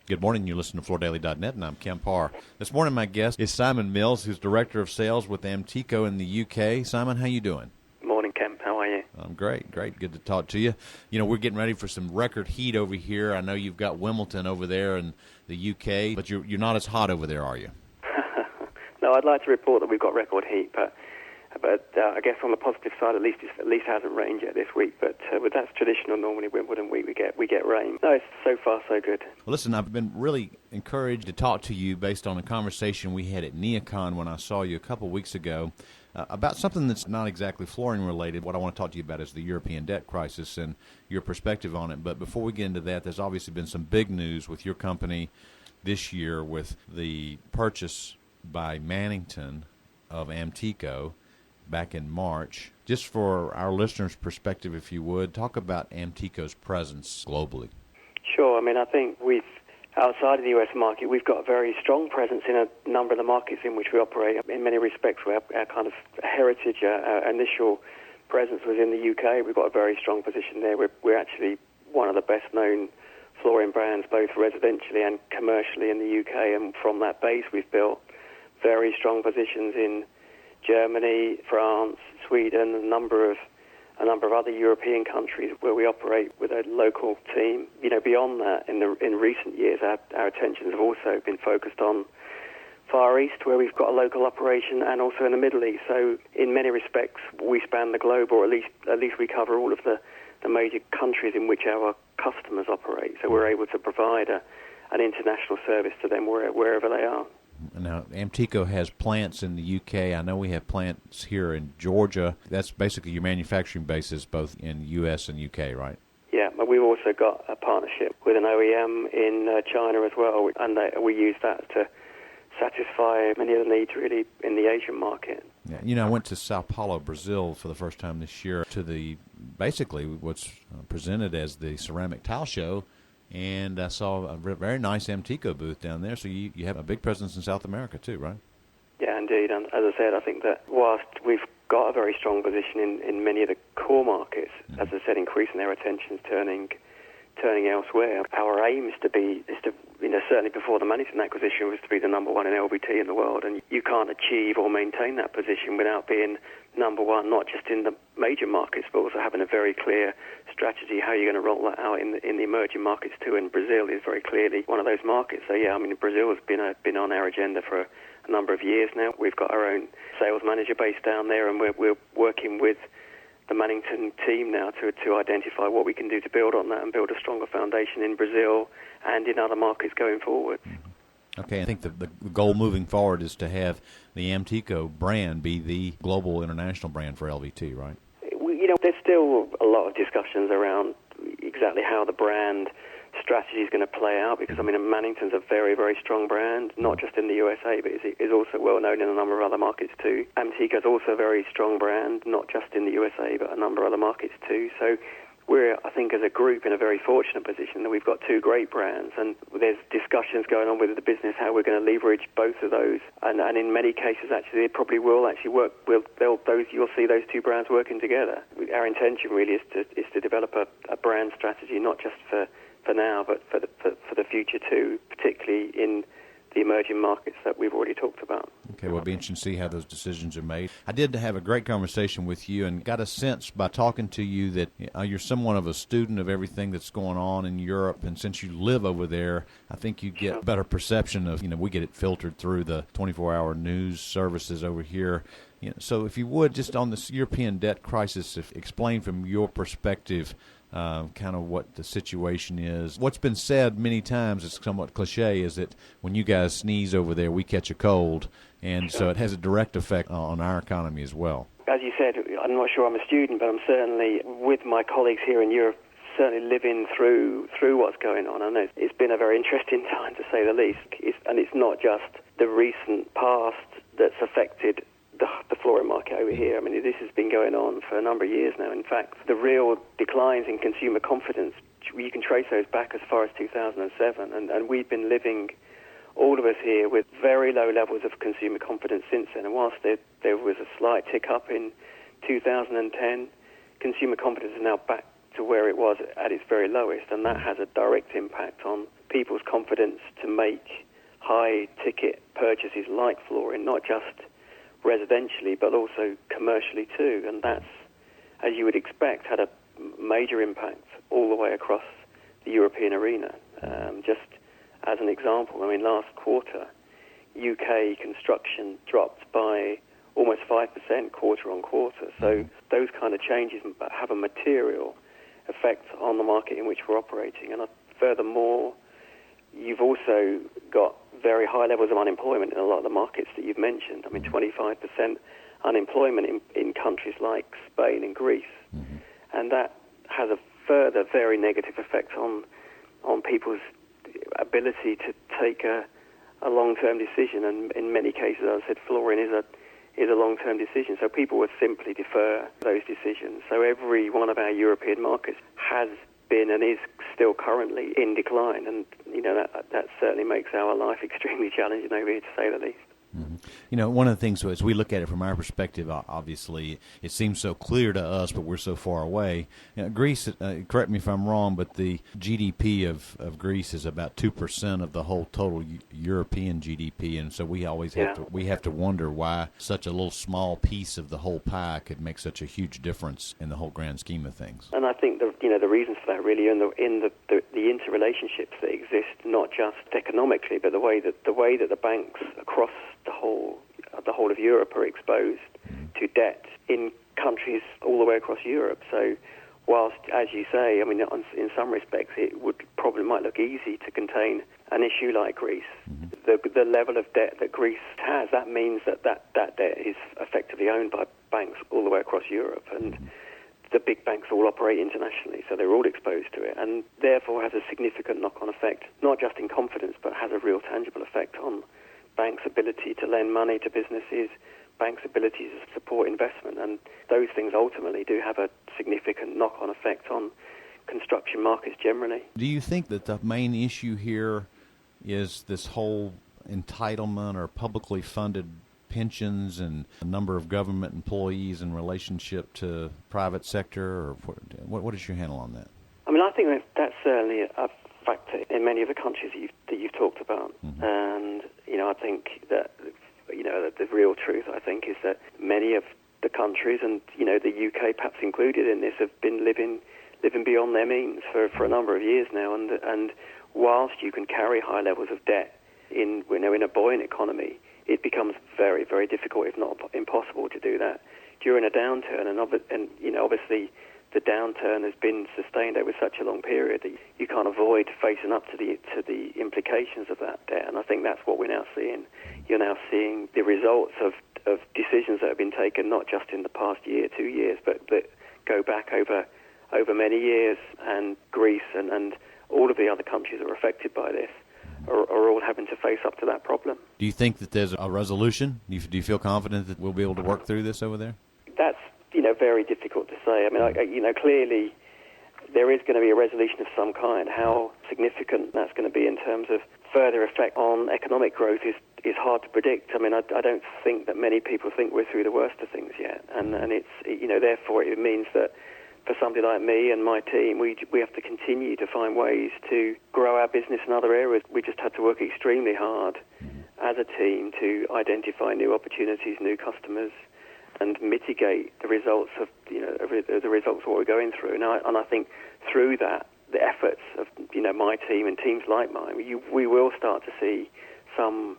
Good morning. You listen to FloorDaily.net, and I'm Kemp Harr. This morning, my guest is Simon Mills, who's Director of Sales with Amtico in the UK. Simon, how you doing? Morning, Kemp. How are you? I'm great. Good to talk to you. You know, we're getting ready for some record heat over here. I know you've got Wimbledon over there in the UK, but you're not as hot over there, are you? No, I'd like to report that we've got record heat, but I guess on the positive side, at least it hasn't rained yet this week. But that's traditional. Normally, Wimbledon week we get rain. No, it's so far so good. Well, listen, I've been really encouraged to talk to you based on a conversation we had at NeoCon when I saw you a couple weeks ago about something that's not exactly flooring related. What I want to talk to you about is the European debt crisis and your perspective on it. But before we get into that, there's obviously been some big news with your company this year with the purchase by Mannington of Amtico back in March. Just for our listeners' perspective, if you would, talk about Amtico's presence globally. Sure. I mean, I think outside of the U.S. market, we've got a very strong presence in a number of the markets in which we operate. In many respects, our kind of heritage, our initial presence was in the U.K. We've got a very strong position there. We're actually one of the best-known flooring brands, both residentially and commercially in the U.K., and from that base, we've built very strong positions in Germany, France, Sweden, a number of other European countries where we operate with a local team. You know, beyond that, in recent years, our attentions have also been focused on Far East, where we've got a local operation, and also in the Middle East. So, in many respects, we span the globe, or at least we cover all of the major countries in which our customers operate. So we're able to provide an international service to them wherever they are. Now, Amtico has plants in the UK. I know we have plants here in Georgia. That's basically your manufacturing bases both in US and UK, right? Yeah, but we've also got a partnership with an OEM in China as well, and we use that to satisfy many of the needs really in the Asian market. Yeah, you know, I went to Sao Paulo, Brazil for the first time this year to basically what's presented as the ceramic tile show. And I saw a very nice Amtico booth down there. So you have a big presence in South America too, right? Yeah, indeed. And as I said, I think that whilst we've got a very strong position in many of the core markets, as I said, increasing their attentions turning elsewhere. Our aim is to certainly before the Mannington acquisition was to be the number one in LVT in the world, and you can't achieve or maintain that position without being number one, not just in the major markets, but also having a very clear strategy how you're going to roll that out in the emerging markets too. And Brazil is very clearly one of those markets. So yeah, I mean, Brazil has been on our agenda for a number of years now. We've got our own sales manager based down there, and we're working with the Mannington team now to identify what we can do to build on that and build a stronger foundation in Brazil and in other markets going forward. Okay, I think the goal moving forward is to have the Amtico brand be the global international brand for LVT, right? There's still a lot of discussions around exactly how the brand strategy is going to play out, because, I mean, Mannington's a very, very strong brand, not just in the USA, but is also well known in a number of other markets too. Amtico's also a very strong brand, not just in the USA, but a number of other markets too. So we're, I think, as a group in a very fortunate position that we've got two great brands, and there's discussions going on with the business how we're going to leverage both of those. And in many cases, actually, it probably will actually work. You'll see those two brands working together. Our intention really is to develop a brand strategy, not just for now, but for the future too, particularly in the emerging markets that we've already talked about. Okay, well, it'll be interesting to see how those decisions are made. I did have a great conversation with you and got a sense by talking to you that you're somewhat of a student of everything that's going on in Europe, and since you live over there, I think you get a better perception of, we get it filtered through the 24-hour news services over here. So if you would, just on this European debt crisis, explain from your perspective kind of what the situation is. What's been said many times, it's somewhat cliche, is that when you guys sneeze over there, we catch a cold, and so it has a direct effect on our economy as well. As you said, I'm not sure I'm a student, but I'm certainly, with my colleagues here in Europe, certainly living through what's going on, and it's been a very interesting time, to say the least. And it's not just the recent past that's affected the flooring market over here. I mean, this has been going on for a number of years now. In fact, the real declines in consumer confidence, you can trace those back as far as 2007, and we've been living, all of us here, with very low levels of consumer confidence since then. And whilst there was a slight tick up in 2010, consumer confidence is now back to where it was at its very lowest, and that has a direct impact on people's confidence to make high-ticket purchases like flooring, not just residentially, but also commercially too. And that's, as you would expect, had a major impact all the way across the European arena. Just as an example, I mean, last quarter, UK construction dropped by almost 5% quarter on quarter. So those kind of changes have a material effect on the market in which we're operating. And furthermore, you've also got very high levels of unemployment in a lot of the markets that you've mentioned. I mean, 25% unemployment in countries like Spain and Greece. And that has a further very negative effect on people's ability to take a long-term decision. And in many cases, as I said, flooring is a long-term decision. So people would simply defer those decisions. So every one of our European markets has been and is still currently in decline. And, that certainly makes our life extremely challenging over here, to say the least. One of the things, as we look at it from our perspective, obviously, it seems so clear to us, but we're so far away. Greece, correct me if I'm wrong, but the GDP of Greece is about 2% of the whole total European GDP, and so we always have to wonder why such a little small piece of the whole pie could make such a huge difference in the whole grand scheme of things. And I think the reasons for that really are in the interrelationships that exist, not just economically, but the way that the banks across the whole of Europe are exposed to debt in countries all the way across Europe. So whilst, as you say, I mean, in some respects it might look easy to contain an issue like Greece, the level of debt that Greece has, that means that debt is effectively owned by banks all the way across Europe. And the big banks all operate internationally, so they're all exposed to it, and therefore has a significant knock-on effect, not just in confidence, but has a real tangible effect on banks' ability to lend money to businesses, banks' ability to support investment, and those things ultimately do have a significant knock-on effect on construction markets generally. Do you think that the main issue here is this whole entitlement or publicly funded pensions and a number of government employees in relationship to private sector, or what is your handle on that? I mean, I think that's certainly a factor in many of the countries that you've talked about. And, I think that, the real truth, I think, is that many of the countries, and, the UK perhaps included in this, have been living beyond their means for a number of years now. And whilst you can carry high levels of debt in a buoyant economy, it becomes very, very difficult, if not impossible, to do that during a downturn. And obviously, the downturn has been sustained over such a long period that you can't avoid facing up to the implications of that debt. And I think that's what we're now seeing. You're now seeing the results of decisions that have been taken, not just in the past year, 2 years, but go back over many years. And Greece and all of the other countries that are affected by this are all having to face up to that problem. Do you think that there's a resolution? Do you feel confident that we'll be able to work through this over there? That's very difficult to say. I mean, clearly there is going to be a resolution of some kind. How significant that's going to be in terms of further effect on economic growth is hard to predict. I mean, I don't think that many people think we're through the worst of things yet, and it's therefore it means that for somebody like me and my team, we have to continue to find ways to grow our business in other areas. We just had to work extremely hard as a team to identify new opportunities, new customers, and mitigate the results of what we're going through. And I think through that, the efforts of my team and teams like mine, we will start to see some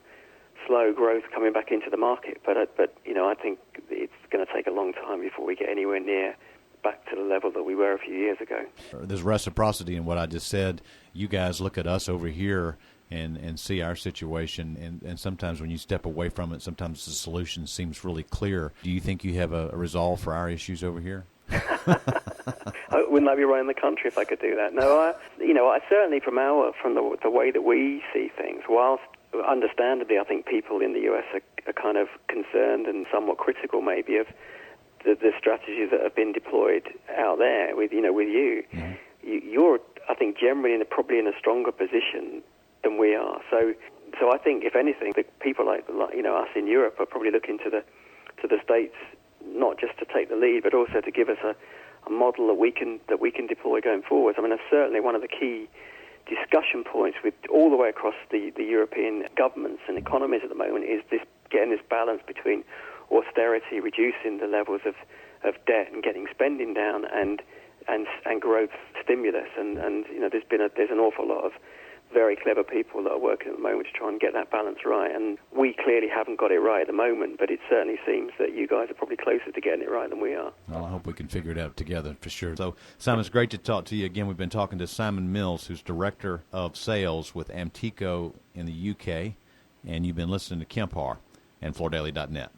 slow growth coming back into the market. But I think it's going to take a long time before we get anywhere near back to the level that we were a few years ago. There's reciprocity in what I just said. You guys look at us over here and see our situation, and sometimes when you step away from it, sometimes the solution seems really clear. Do you think you have a resolve for our issues over here? Wouldn't I be running the country if I could do that? No, I certainly from the way that we see things, whilst understandably I think people in the US are kind of concerned and somewhat critical maybe of the strategies that have been deployed out there with you. Mm-hmm. You're, I think, generally probably in a stronger position than we are. So I think, if anything, the people like us in Europe are probably looking to the States not just to take the lead, but also to give us a model that we can deploy going forward. I mean, that's certainly one of the key discussion points with all the way across the European governments and economies at the moment is this getting this balance between austerity, reducing the levels of debt and getting spending down, and growth stimulus. And there's an awful lot of very clever people that are working at the moment to try and get that balance right. And we clearly haven't got it right at the moment, but it certainly seems that you guys are probably closer to getting it right than we are. Well, I hope we can figure it out together for sure. So, Simon, it's great to talk to you again. We've been talking to Simon Mills, who's Director of Sales with Amtico in the UK, and you've been listening to Kemp Harr and FloorDaily.net.